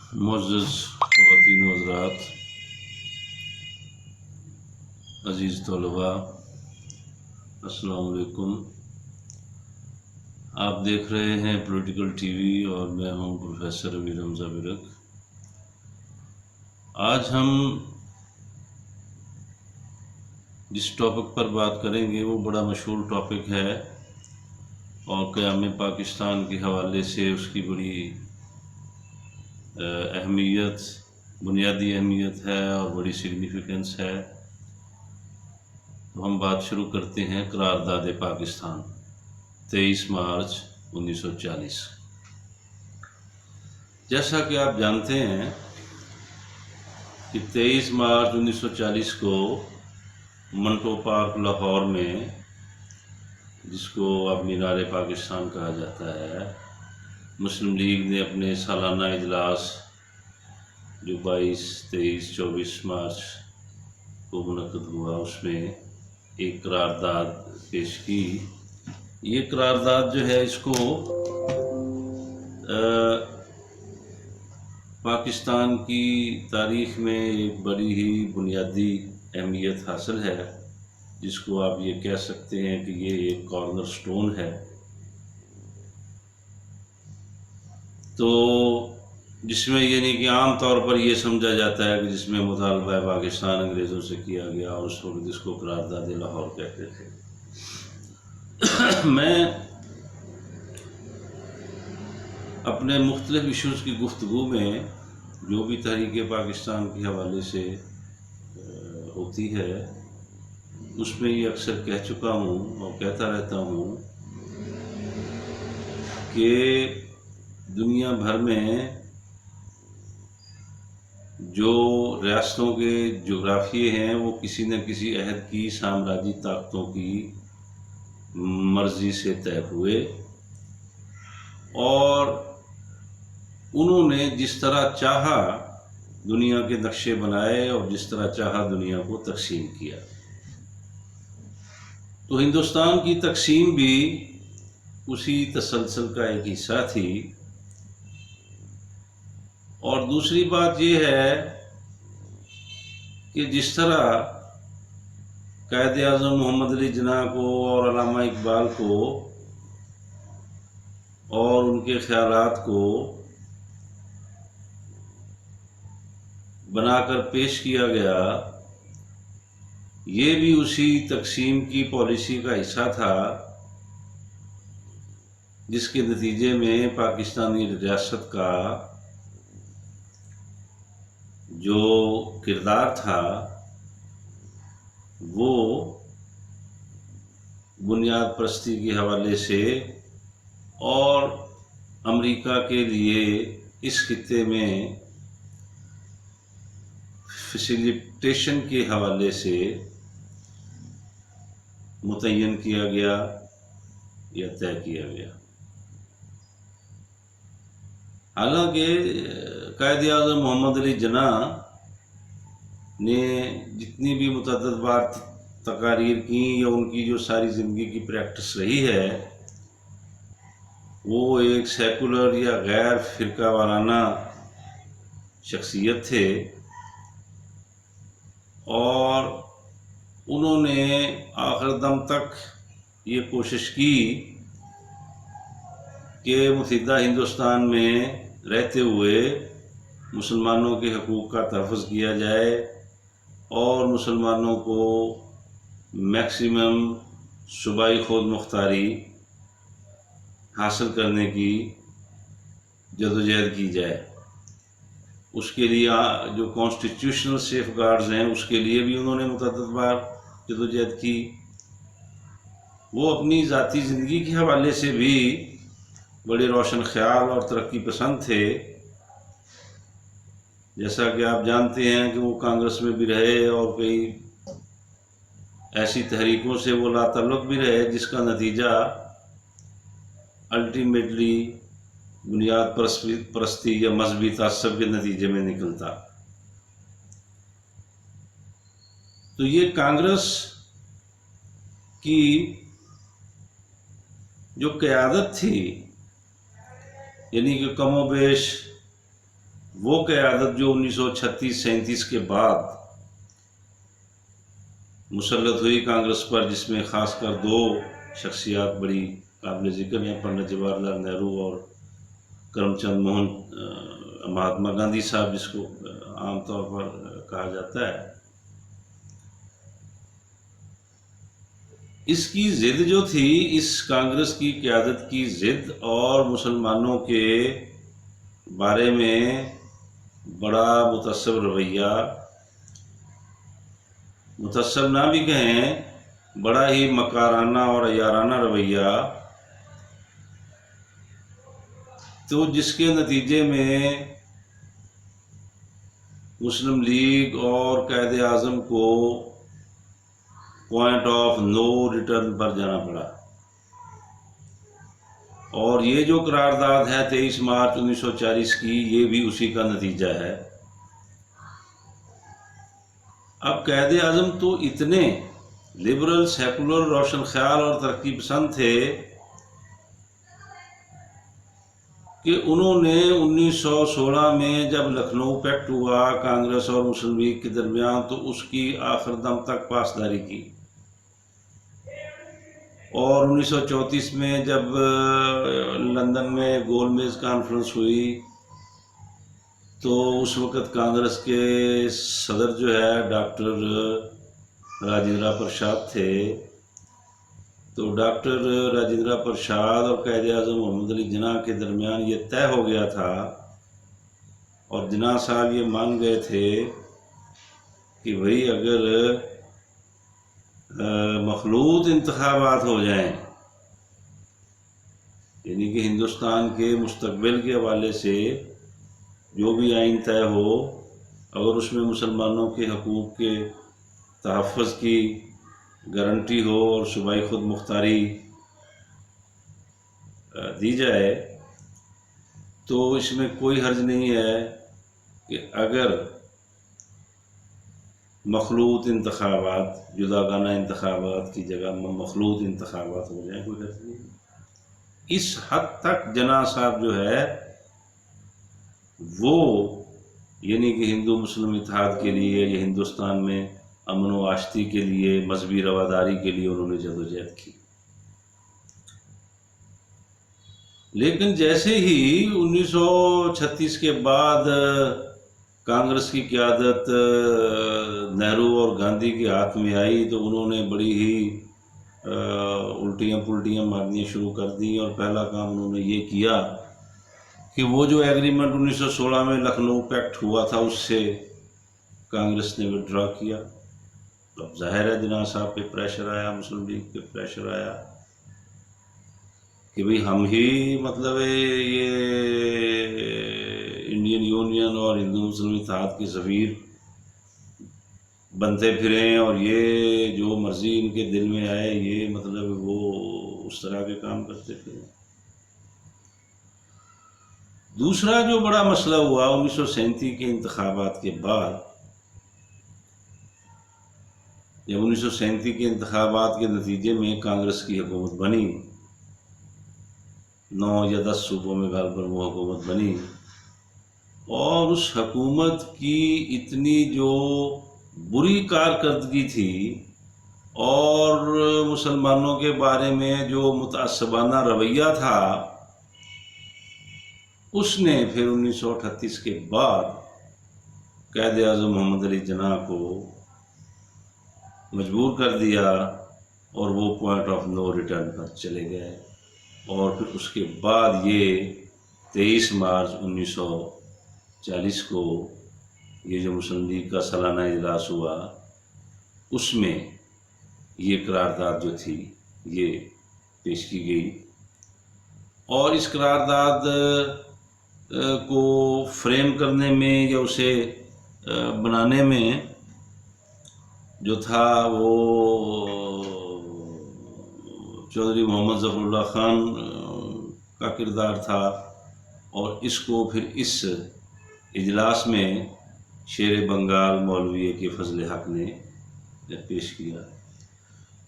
معزز خواتین و حضرات، عزیز طلباء، السلام علیکم۔ آپ دیکھ رہے ہیں پولیٹیکل ٹی وی اور میں ہوں پروفیسر امیر حمزہ برک۔ آج ہم جس ٹاپک پر بات کریں گے وہ بڑا مشہور ٹاپک ہے اور قیام پاکستان کے حوالے سے اس کی بڑی اہمیت، بنیادی اہمیت ہے اور بڑی سگنیفیکنس ہے۔ تو ہم بات شروع کرتے ہیں قرارداد پاکستان 23 مارچ 1940۔ جیسا کہ آپ جانتے ہیں کہ 23 مارچ 1940 کو منٹو پارک لاہور میں، جس کو اب مینار پاکستان کہا جاتا ہے، مسلم لیگ نے اپنے سالانہ اجلاس جو 22، 23، 24 مارچ کو منعقد ہوا، اس میں ایک قرارداد پیش کی۔ یہ قرارداد جو ہے اس کو پاکستان کی تاریخ میں ایک بڑی ہی بنیادی اہمیت حاصل ہے، جس کو آپ یہ کہہ سکتے ہیں کہ یہ ایک کارنر سٹون ہے۔ تو جس میں یعنی کہ عام طور پر یہ سمجھا جاتا ہے کہ جس میں مطالبہ پاکستان انگریزوں سے کیا گیا اور اس وقت جس کو قرارداد لاہور کہتے تھے۔ میں اپنے مختلف ایشوز کی گفتگو میں جو بھی تحریک پاکستان کے حوالے سے ہوتی ہے، اس میں یہ اکثر کہہ چکا ہوں اور کہتا رہتا ہوں کہ دنیا بھر میں جو ریاستوں کے جغرافیے ہیں وہ کسی نہ کسی عہد کی سامراجی طاقتوں کی مرضی سے طے ہوئے، اور انہوں نے جس طرح چاہا دنیا کے نقشے بنائے اور جس طرح چاہا دنیا کو تقسیم کیا۔ تو ہندوستان کی تقسیم بھی اسی تسلسل کا ایک حصہ تھی۔ اور دوسری بات یہ ہے کہ جس طرح قائد اعظم محمد علی جناح کو اور علامہ اقبال کو اور ان کے خیالات کو بنا کر پیش کیا گیا، یہ بھی اسی تقسیم کی پالیسی کا حصہ تھا، جس کے نتیجے میں پاکستانی ریاست کا جو کردار تھا وہ بنیاد پرستی کے حوالے سے اور امریکہ کے لیے اس خطے میں فیسیلیٹیشن کے حوالے سے متعین کیا گیا یا طے کیا گیا۔ حالانکہ قائد اعظم محمد علی جناح نے جتنی بھی متعدد بار تقاریر کی یا ان کی جو ساری زندگی کی پریکٹس رہی ہے، وہ ایک سیکولر یا غیر فرقہ وارانہ شخصیت تھے، اور انہوں نے آخر دم تک یہ کوشش کی کہ متحدہ ہندوستان میں رہتے ہوئے مسلمانوں کے حقوق کا تحفظ کیا جائے اور مسلمانوں کو میکسیمم صوبائی خود مختاری حاصل کرنے کی جدوجہد کی جائے۔ اس کے لیے جو کانسٹیٹیوشنل سیف گارڈز ہیں اس کے لیے بھی انہوں نے متعدد بار جدوجہد کی۔ وہ اپنی ذاتی زندگی کے حوالے سے بھی بڑے روشن خیال اور ترقی پسند تھے، جیسا کہ آپ جانتے ہیں کہ وہ کانگریس میں بھی رہے اور کئی ایسی تحریکوں سے وہ لاتعلق بھی رہے، جس کا نتیجہ الٹیمیٹلی بنیاد پرستی یا مذہبی تعصب کے نتیجے میں نکلتا۔ تو یہ کانگریس کی جو قیادت تھی، یعنی کہ کم و بیش وہ قیادت جو 1936-37 کے بعد مسلط ہوئی کانگریس پر، جس میں خاص کر دو شخصیات بڑی قابل ذکر ہیں، پنڈت جواہر لال نہرو اور کرم چند موہن مہاتما گاندھی صاحب، جس کو عام طور پر کہا جاتا ہے۔ اس کی ضد جو تھی، اس کانگریس کی قیادت کی ضد اور مسلمانوں کے بارے میں بڑا متعصب رویہ، متعصب نہ بھی کہیں، بڑا ہی مکارانہ اور عیارانہ رویہ، تو جس کے نتیجے میں مسلم لیگ اور قائد اعظم کو پوائنٹ آف نو ریٹرن پر جانا پڑا۔ اور یہ جو قرارداد ہے 23 مارچ 1940 کی، یہ بھی اسی کا نتیجہ ہے۔ اب قائد اعظم تو اتنے لبرل، سیکولر، روشن خیال اور ترقی پسند تھے کہ انہوں نے 1916 میں جب لکھنؤ پیکٹ ہوا کانگریس اور مسلم لیگ کے درمیان، تو اس کی آخر دم تک پاسداری کی، اور 1934 میں جب لندن میں گول میز کانفرنس ہوئی، تو اس وقت کانگریس کے صدر جو ہے ڈاکٹر راجندرا پرساد تھے۔ تو ڈاکٹر راجندرا پرساد اور قائد اعظم محمد علی جناح کے درمیان یہ طے ہو گیا تھا، اور جناح صاحب یہ مان گئے تھے کہ بھئی اگر مخلوط انتخابات ہو جائیں، یعنی کہ ہندوستان کے مستقبل کے حوالے سے جو بھی آئین طے ہو، اگر اس میں مسلمانوں کے حقوق کے تحفظ کی گارنٹی ہو اور صوبائی خود مختاری دی جائے، تو اس میں کوئی حرج نہیں ہے کہ اگر مخلوط انتخابات، جداگانہ انتخابات کی جگہ مخلوط انتخابات ہو جائیں، کوئی حرج نہیں۔ اس حد تک جناح صاحب جو ہے وہ، یعنی کہ ہندو مسلم اتحاد کے لیے یا ہندوستان میں امن و آشتی کے لیے، مذہبی رواداری کے لیے انہوں نے جدوجہد کی۔ لیکن جیسے ہی 1936 کے بعد کانگریس کی قیادت نہرو اور گاندھی کے ہاتھ میں آئی، تو انہوں نے بڑی ہی الٹیاں پلٹیاں مارنی شروع کر دیں، اور پہلا کام انہوں نے یہ کیا کہ وہ جو ایگریمنٹ 1916 میں لکھنؤ پیکٹ ہوا تھا، اس سے کانگریس نے وڈرا کیا۔ اب ظاہر ہے جناح صاحب پہ پریشر آیا، مسلم لیگ پہ پریشر آیا کہ بھئی ہم ہی مطلب یہ انڈین یونین اور ہندو مسلم اتحاد کے سفیر بنتے پھریں، اور یہ جو مرضی ان کے دل میں آئے، یہ مطلب وہ اس طرح کے کام کرتے پھریں۔ دوسرا جو بڑا مسئلہ ہوا 1937 کے انتخابات کے بعد، جب 1937 کے انتخابات کے نتیجے میں کانگریس کی حکومت بنی، 9 یا 10 صوبوں میں غالباً وہ حکومت بنی، اور اس حکومت کی اتنی جو بری کارکردگی تھی اور مسلمانوں کے بارے میں جو متعصبانہ رویہ تھا، اس نے پھر 1938 کے بعد قائد اعظم محمد علی جناح کو مجبور کر دیا، اور وہ پوائنٹ آف نو ریٹرن پر چلے گئے۔ اور پھر اس کے بعد یہ 23 مارچ 1940 کو یہ جو مسلم لیگ کا سالانہ اجلاس ہوا، اس میں یہ قرارداد جو تھی یہ پیش کی گئی، اور اس قرارداد کو فریم کرنے میں یا اسے بنانے میں جو تھا وہ چودھری محمد ظفر اللہ خان کا کردار تھا، اور اس کو پھر اس اجلاس میں شیر بنگال مولوی کے فضل حق نے پیش کیا۔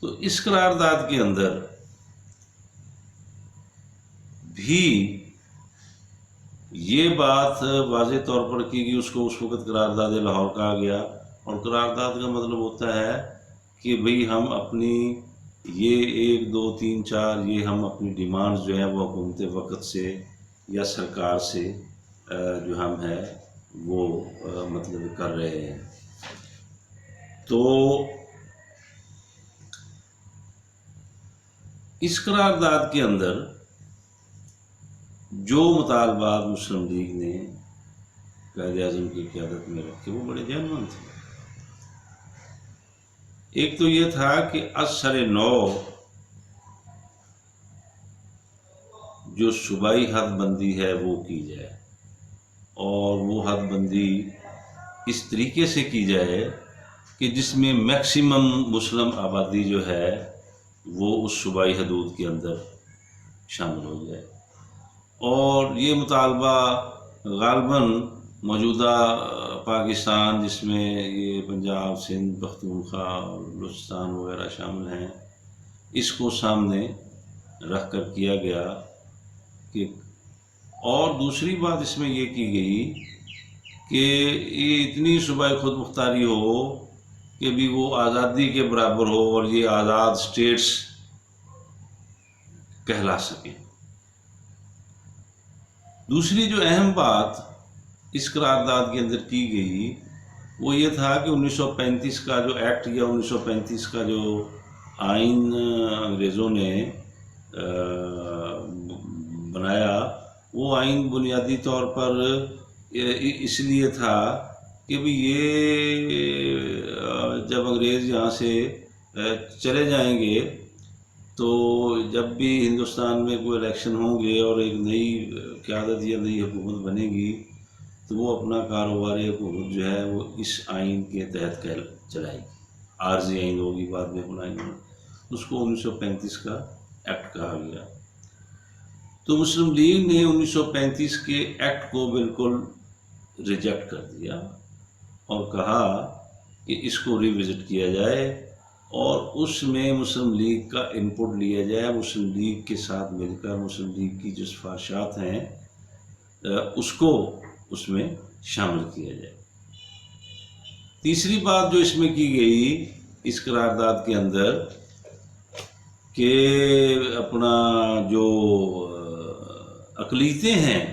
تو اس قرارداد کے اندر بھی یہ بات واضح طور پر کی گئی، اس کو اس وقت قرارداد لاہور کہا گیا، اور قرارداد کا مطلب ہوتا ہے کہ بھئی ہم اپنی یہ 1 2 3 4 یہ ہم اپنی ڈیمانڈز جو ہیں وہ حکومت وقت سے یا سرکار سے جو ہم ہے وہ مطلب کر رہے ہیں۔ تو اس قرارداد کے اندر جو مطالبات مسلم لیگ نے قائد اعظم کی قیادت میں رکھے وہ بڑے جینوئن تھے۔ ایک تو یہ تھا کہ از سر نو جو صوبائی حد بندی ہے وہ کی جائے، اور وہ حد بندی اس طریقے سے کی جائے کہ جس میں میکسیمم مسلم آبادی جو ہے وہ اس صوبائی حدود کے اندر شامل ہو جائے۔ اور یہ مطالبہ غالباً موجودہ پاکستان، جس میں یہ پنجاب، سندھ، پختونخوا اور بلوچستان وغیرہ شامل ہیں، اس کو سامنے رکھ کر کیا گیا کہ اور دوسری بات اس میں یہ کی گئی کہ یہ اتنی صوبائی خود مختاری ہو کہ بھی وہ آزادی کے برابر ہو اور یہ آزاد اسٹیٹس کہلا سکیں۔ دوسری جو اہم بات اس قرارداد کے اندر کی گئی وہ یہ تھا کہ 1935 کا جو ایکٹ یا 1935 کا جو آئین انگریزوں نے بنایا، وہ آئین بنیادی طور پر اس لیے تھا کہ بھی یہ جب انگریز یہاں سے چلے جائیں گے تو جب بھی ہندوستان میں کوئی الیکشن ہوں گے اور ایک نئی قیادت یا نئی حکومت بنے گی تو وہ اپنا کاروباری حکومت جو ہے وہ اس آئین کے تحت چلائے گی۔ عارضی آئین ہوگی، بعد میں بنائیں گے، اس کو 1935 کا ایکٹ کہا گیا۔ تو مسلم لیگ نے 1935 کے ایکٹ کو بالکل ریجیکٹ کر دیا اور کہا کہ اس کو ریوزٹ کیا جائے اور اس میں مسلم لیگ کا انپٹ لیا جائے، مسلم لیگ کے ساتھ مل کر مسلم لیگ کی جو سفارشات ہیں اس کو اس میں شامل کیا جائے۔ تیسری بات جو اس میں کی گئی اس قرارداد کے اندر کہ اپنا جو اقلیتیں ہیں،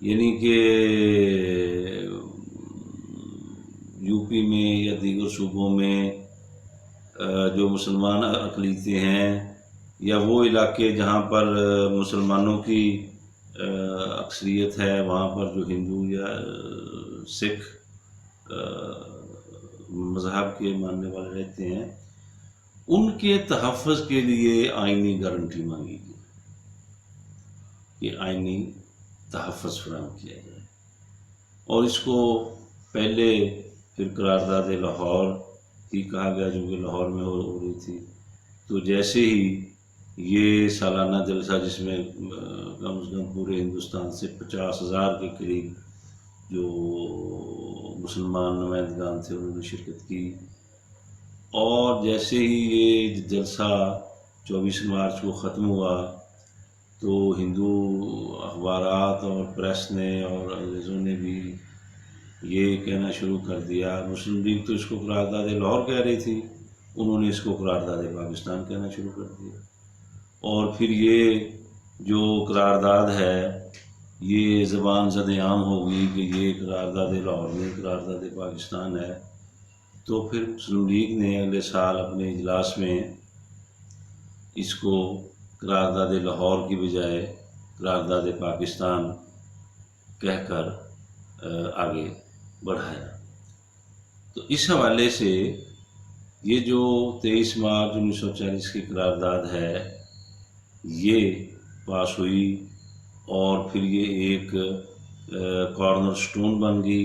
یعنی کہ یو پی میں یا دیگر صوبوں میں جو مسلمان اقلیتیں ہیں یا وہ علاقے جہاں پر مسلمانوں کی اکثریت ہے، وہاں پر جو ہندو یا سکھ مذہب کے ماننے والے رہتے ہیں، ان کے تحفظ کے لیے آئینی گارنٹی مانگی گئی کہ آئینی تحفظ فراہم کیا جائے، اور اس کو پہلے پھر قرارداد لاہور ہی کہا گیا جو کہ لاہور میں ہو رہی تھی۔ تو جیسے ہی یہ سالانہ جلسہ جس میں کم از کم پورے ہندوستان سے 50,000 کے قریب جو مسلمان نمائندگان تھے انہوں نے شرکت کی، اور جیسے ہی یہ جلسہ 24 مارچ کو ختم ہوا تو ہندو اخبارات اور پریس نے اور انگریزوں نے بھی یہ کہنا شروع کر دیا، مسلم لیگ تو اس کو قرارداد لاہور کہہ رہی تھی، انہوں نے اس کو قرارداد پاکستان کہنا شروع کر دیا، اور پھر یہ جو قرارداد ہے یہ زبان زد عام ہو گئی کہ یہ قرارداد لاہور میں قرارداد پاکستان ہے۔ تو پھر مسلم لیگ نے اگلے سال اپنے اجلاس میں اس کو قرارداد لاہور کی بجائے قرارداد پاکستان کہہ کر آگے بڑھایا۔ تو اس حوالے سے یہ جو 23 مارچ 1940 کی قرارداد ہے یہ پاس ہوئی، اور پھر یہ ایک کارنر سٹون بن گئی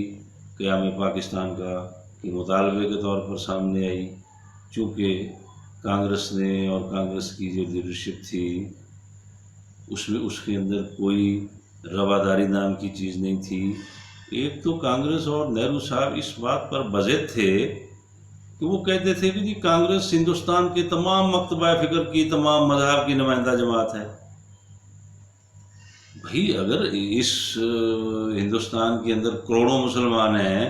قیام پاکستان کا کہ مطالبے کے طور پر سامنے آئی، چونکہ کانگریس نے اور کانگریس کی جو لیڈرشپ تھی اس میں اس کے اندر کوئی رواداری نام کی چیز نہیں تھی۔ ایک تو کانگریس اور نہرو صاحب اس بات پر بضد تھے کہ وہ کہتے تھے کہ جی کانگریس ہندوستان کے تمام مکتبہ فکر کی تمام مذاہب کی نمائندہ جماعت ہے، بھائی اگر اس ہندوستان کے اندر کروڑوں مسلمان ہیں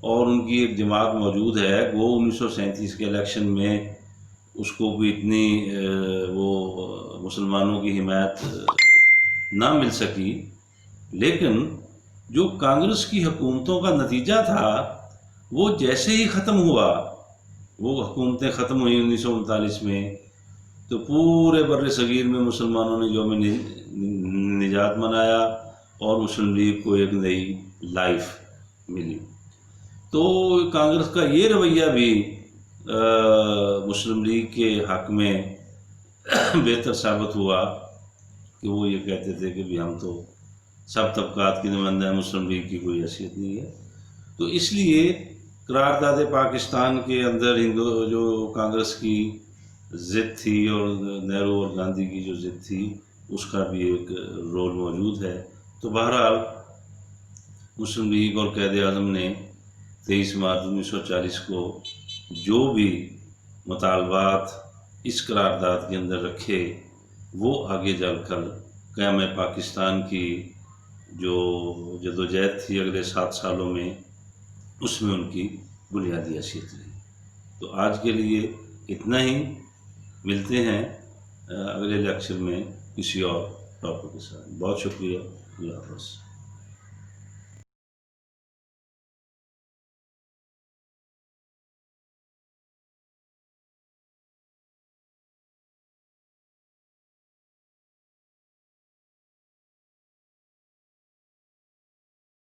اور ان کی ایک جماعت موجود ہے، وہ 1937 کے الیکشن میں اس کو بھی اتنی وہ مسلمانوں کی حمایت نہ مل سکی، لیکن جو کانگریس کی حکومتوں کا نتیجہ تھا وہ جیسے ہی ختم ہوا، وہ حکومتیں ختم ہوئی 1939 میں، تو پورے بر صغیر میں مسلمانوں نے یوم نجات منایا اور مسلم لیگ کو ایک نئی لائف ملی۔ تو کانگریس کا یہ رویہ بھی مسلم لیگ کے حق میں بہتر ثابت ہوا کہ وہ یہ کہتے تھے کہ بھی ہم تو سب طبقات کی نمائندہ ہیں، مسلم لیگ کی کوئی حیثیت نہیں ہے۔ تو اس لیے قرارداد پاکستان کے اندر جو کانگریس کی ضد تھی اور نہرو اور گاندھی کی جو ضد تھی، اس کا بھی ایک رول موجود ہے۔ تو بہرحال مسلم لیگ اور قائد اعظم نے 23 مارچ 1940 کو جو بھی مطالبات اس قرارداد کے اندر رکھے، وہ آگے چل کر قیام پاکستان کی جو جدوجہد تھی اگلے 7 سالوں میں، اس میں ان کی بنیادی حیثیت رہی۔ تو آج کے لیے اتنا ہی، ملتے ہیں اگلے لیکچر میں کسی اور ٹاپک کے ساتھ۔ بہت شکریہ، اللہ حافظ۔